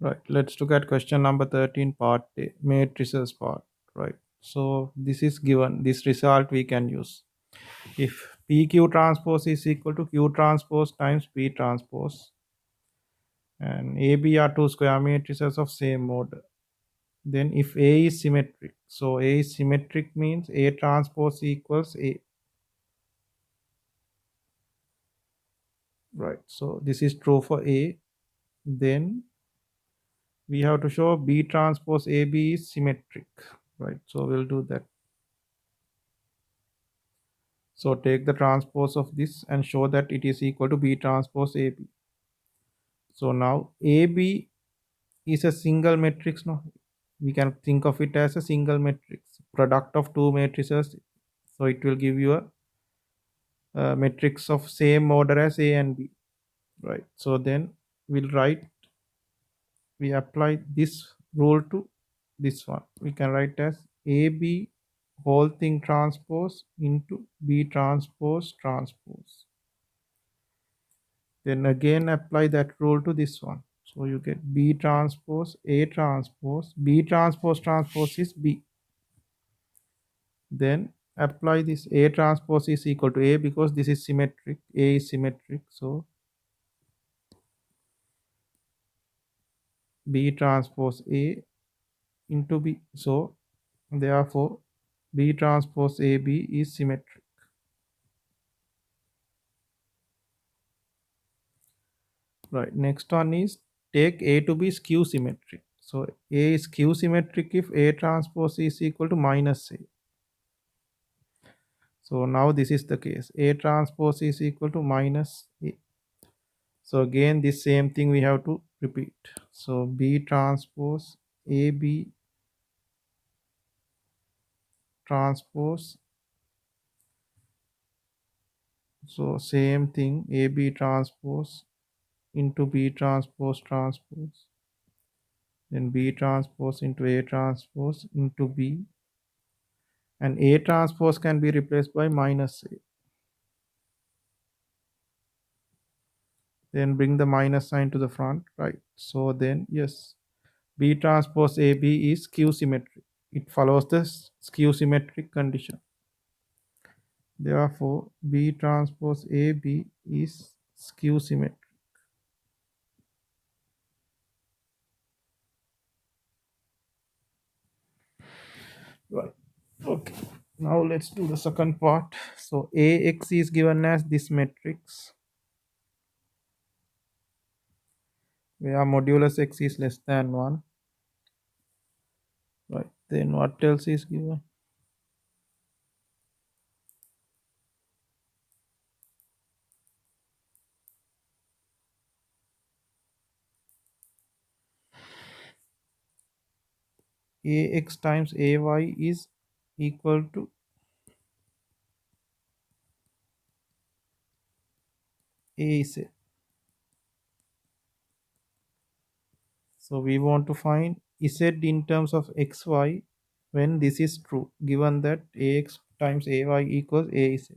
Right. Let's look at question number 13, part A, matrices part. Right. So this is given. This result we can use. If PQ transpose is equal to Q transpose times P transpose, and AB are two square matrices of same order, then if A is symmetric, so A is symmetric means A transpose equals A. Right. So this is true for A. Then we have to show B transpose AB is symmetric. Right. So we'll do that. So take the transpose of this and show that it is equal to B transpose AB. So now AB is a single matrix. No, we can think of it as a single matrix, product of two matrices. So it will give you a matrix of same order as A and B. Right. So then we'll write, we apply this rule to this one. We can write as AB whole thing transpose into B transpose transpose. Then again apply that rule to this one. So you get B transpose A transpose. B transpose transpose is B. Then apply this A transpose is equal to A because this is symmetric. A is symmetric. So B transpose A into B. So therefore B transpose AB is symmetric. Right. Next one is take A to be skew symmetric. So A is skew symmetric if A transpose is equal to minus A. So now this is the case. A transpose is equal to minus A. So again, this same thing we have to repeat. So B transpose AB transpose. So same thing, AB transpose into B transpose transpose. Then B transpose into A transpose into B. And A transpose can be replaced by minus A. Then bring the minus sign to the front, right? So then, yes, B transpose AB is skew symmetric. It follows the skew symmetric condition. Therefore, B transpose AB is skew symmetric. Right. Okay. Now let's do the second part. So AX is given as this matrix where modulus X is less than 1. Right. Then what else is given? AX times AY is equal to AZ. So we want to find Z in terms of XY when this is true, given that AX times AY equals AZ.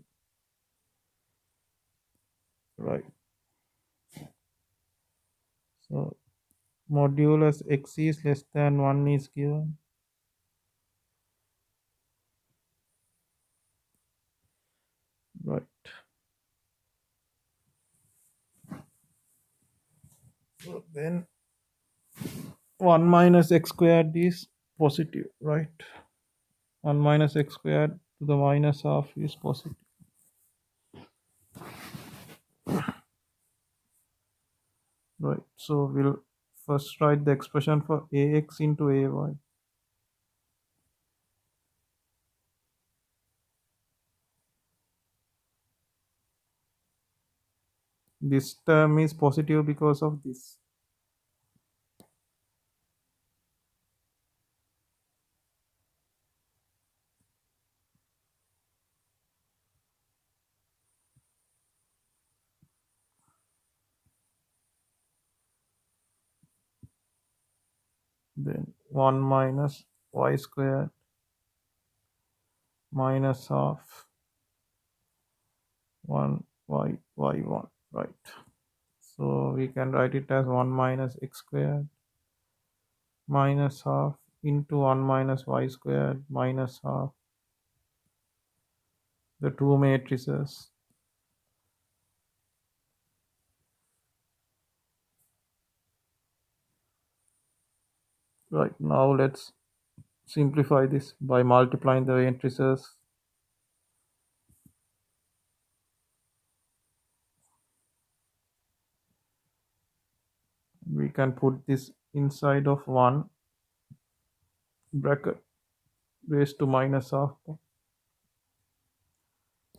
Right. So modulus X is less than 1 is given. Right. So then 1 minus x squared is positive, right? 1 minus x squared to the minus half is positive. Right. So we'll first write the expression for AX into AY. This term is positive because of this. Then 1 minus y squared minus half 1 y 1, right? So we can write it as 1 minus x squared minus half into 1 minus y squared minus half, the two matrices. Right, now let's simplify this by multiplying the matrices. We can put this inside of one bracket raised to minus half.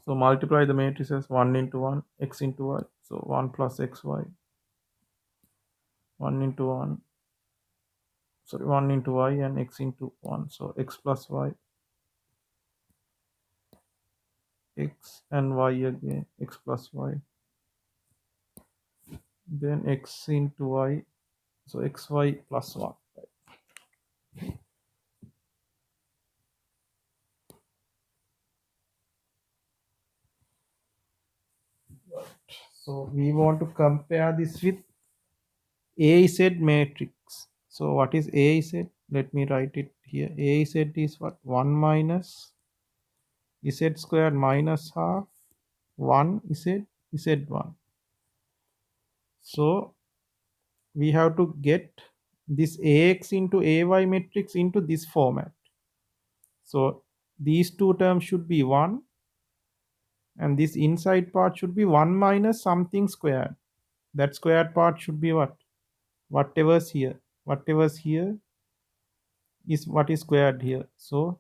So multiply the matrices 1 into 1, x into y. So 1 plus xy, 1 into 1, sorry, 1 into y and x into 1. So x plus y, x and y again, x plus y. Then x into y, so xy plus 1. So we want to compare this with AZ matrix. So what is AZ? Let me write it here. AZ is what? 1 minus z squared minus half 1 z1. So we have to get this AX into AY matrix into this format. So these two terms should be 1 and this inside part should be 1 minus something squared. That squared part should be what? Whatever's here. Whatever's here is what is squared here. So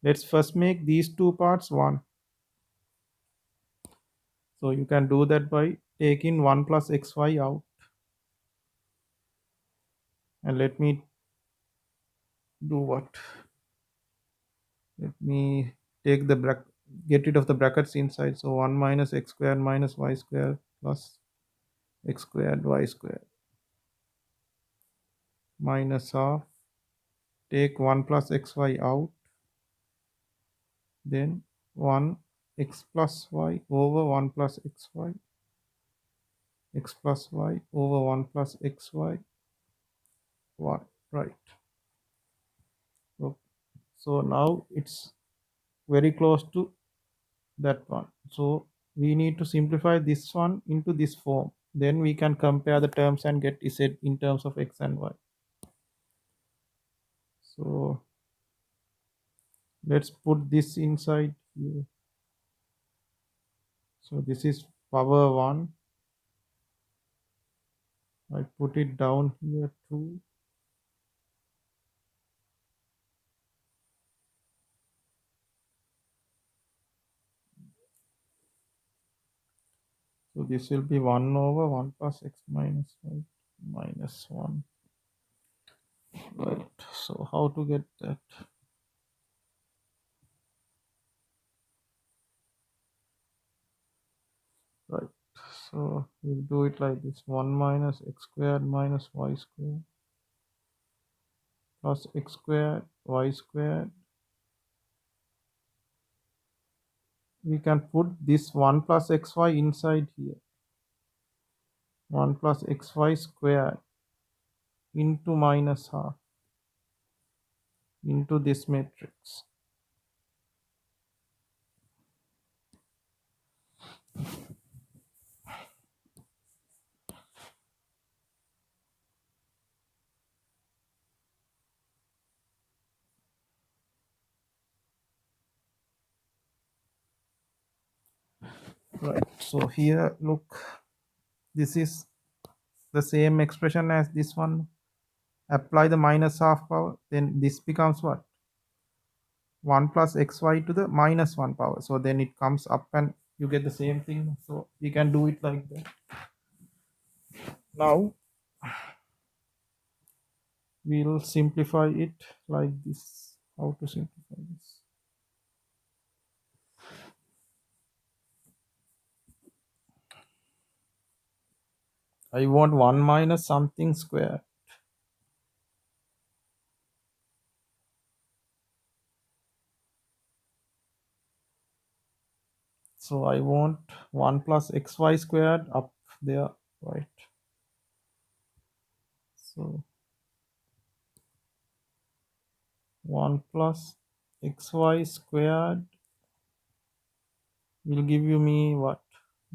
let's first make these two parts 1. So you can do that by taking 1 plus xy out. And let me do what? Let me take the get rid of the brackets inside. So 1 minus x squared minus y squared plus x squared y squared minus half. Take 1 plus xy out. Then 1 x plus y over 1 plus xy, x plus y over 1 plus xy, y, right. So now it's very close to that one. So we need to simplify this one into this form. Then we can compare the terms and get z in terms of x and y. So let's put this inside here. So this is power 1. I put it down here too. So this will be 1 over 1 plus x minus y minus 1. Right. So how to get that? Right. So we'll do it like this. 1 minus x squared minus y squared plus x squared y squared. We can put this 1 plus xy inside here. 1 plus xy squared into minus half into this matrix. Right. So here, look, this is the same expression as this one. Apply the minus half power, then this becomes what? 1 plus xy to the minus 1 power. So then it comes up and you get the same thing. So we can do it like that. Now we'll simplify it like this. How to simplify this? I want 1 minus something square. So I want 1 plus xy squared up there, right? So 1 plus xy squared will give you me what?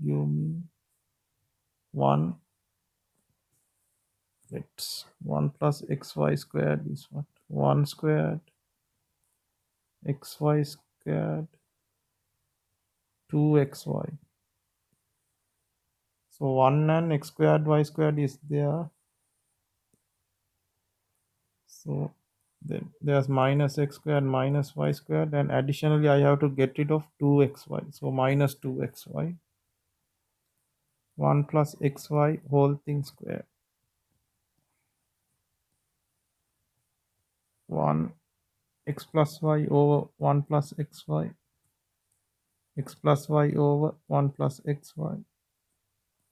Give me 1. It's 1 plus xy squared is what? 1 squared xy squared 2xy. So 1 and x squared y squared is there. So then there's minus x squared minus y squared, and additionally I have to get rid of 2xy. So minus 2xy. 1 plus xy whole thing square. 1 x plus y over 1 plus xy. X plus y over 1 plus xy.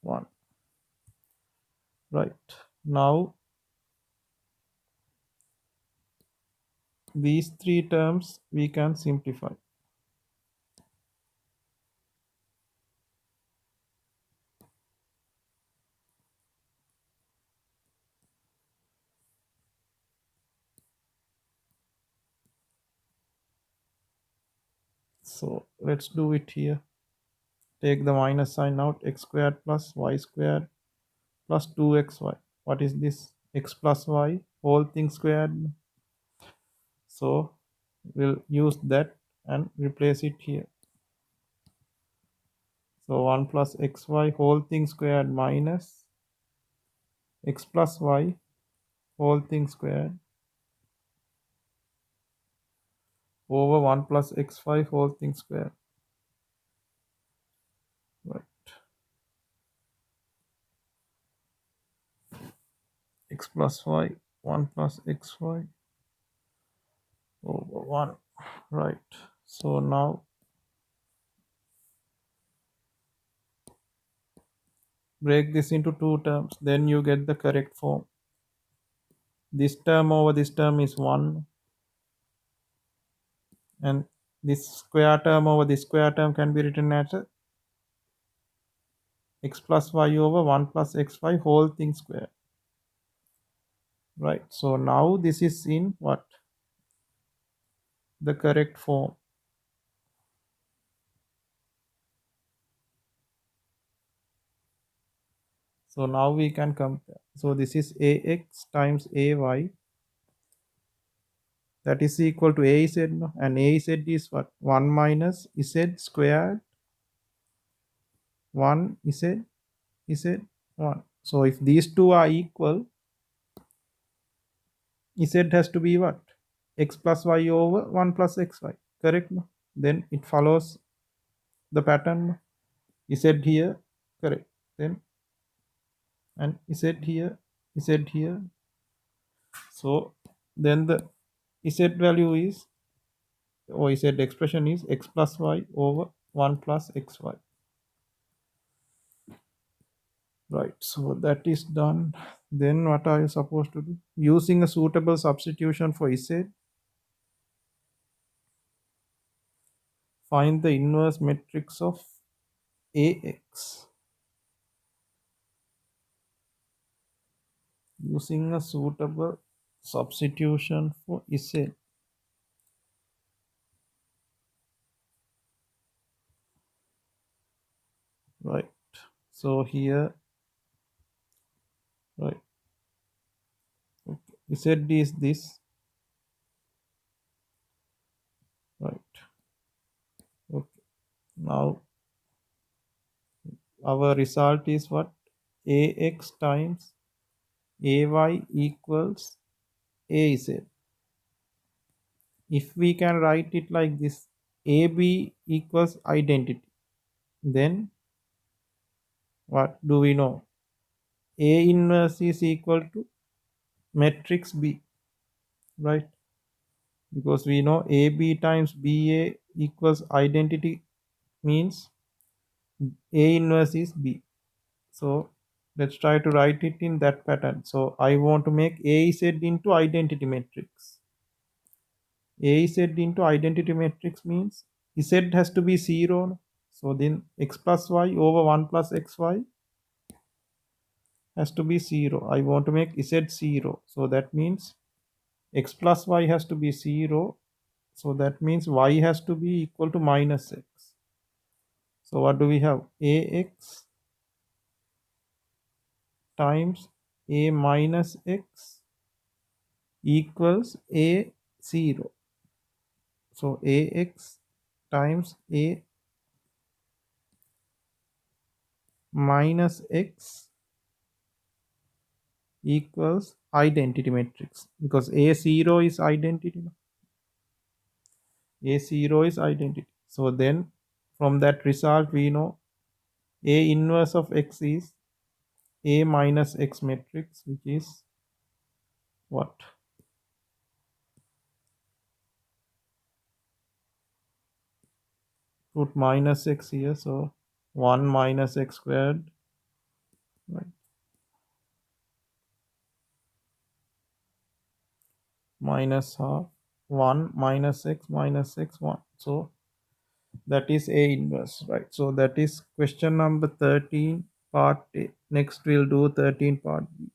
1. Right. Now these three terms we can simplify. So let's do it here. Take the minus sign out. X squared plus y squared plus 2xy. What is this? X plus y whole thing squared. So we'll use that and replace it here. So 1 plus xy whole thing squared minus x plus y whole thing squared over 1 plus xy whole thing squared. Right. X plus y 1 plus xy over 1. Right. So now break this into two terms, then you get the correct form. This term over this term is 1, and this square term over this square term can be written as x plus y over 1 plus xy whole thing square. Right. So now this is in what? The correct form. So now we can compare. So this is ax times ay, that is equal to az, no? And az is what? 1 minus z squared 1 z 1. So if these two are equal, z has to be what? X plus y over 1 plus xy. Correct? No? Then it follows the pattern. No? Z here, correct. Then and z here, z here. So then the z value is, or z expression is x plus y over 1 plus xy. Right. So that is done. Then what are you supposed to do? Using a suitable substitution for z, find the inverse matrix of ax. Using a suitable substitution for z. Right. So here, right. Okay. Z is this. Right. Okay. Now our result is what? Ax times ay equals az. If we can write it like this, AB equals identity, then what do we know? A inverse is equal to matrix B, right? Because we know AB times BA equals identity means A inverse is B. So let's try to write it in that pattern. So I want to make AZ into identity matrix. AZ into identity matrix means Z has to be 0. So then x plus y over 1 plus xy has to be 0. I want to make Z 0. So that means x plus y has to be 0. So that means y has to be equal to minus x. So what do we have? Ax times a minus x equals a 0. So ax times a minus x equals identity matrix, because a0 is identity. A0 is identity. So then from that result we know A inverse of x is A minus x matrix, which is what? Put minus x here, so 1 minus x squared, right? Minus half 1 minus x minus x 1. So that is A inverse, right? So that is question number 13 part A. Next we'll do 13 part B.